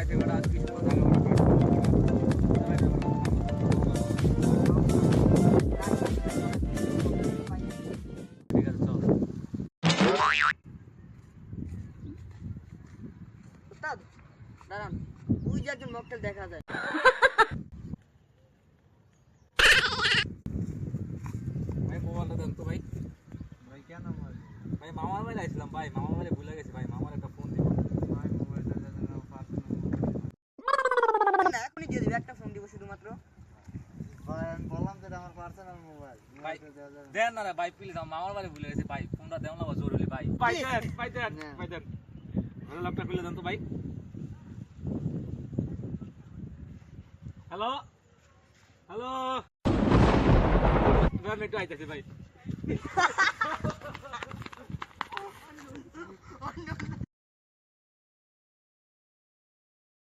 বেটা আজকে সময় থাকে ঠিক আছে চল উস্তাদ দাঁড়ান, ওই যে একজন মকটেল দেখা যায়। ভাই মোবাইলটা দেন তো ভাই ভাই কেন ভাই? ভাই মামার বাড়ি আসলাম ভাই মামার বাড়ি ভুলে গেছি ভাই মামার একটা ফোন দিব ভাই মোবাইলটা দেন না, পার্সোনাল। না এখনই দিয়ে দিবি, একটা ফোন দিব শুধুমাত্র। ভাই আমি বললাম যে এটা আমার পার্সোনাল মোবাইল, ভাই মোবাইলটা দেওয়া যাবে না। দেন না রে ভাই প্লিজ আমার মামার বাড়ি ভুলে গেছি ভাই ফোনটা দেন না বা জরুরি ভাই ভাই দেন ভাই দেন না। ভাই দেন ভালো ল্যাপটপ খুলে দেন তো ভাই হ্যালো হ্যালো ভাই আমি একটু আইতেছি ভাই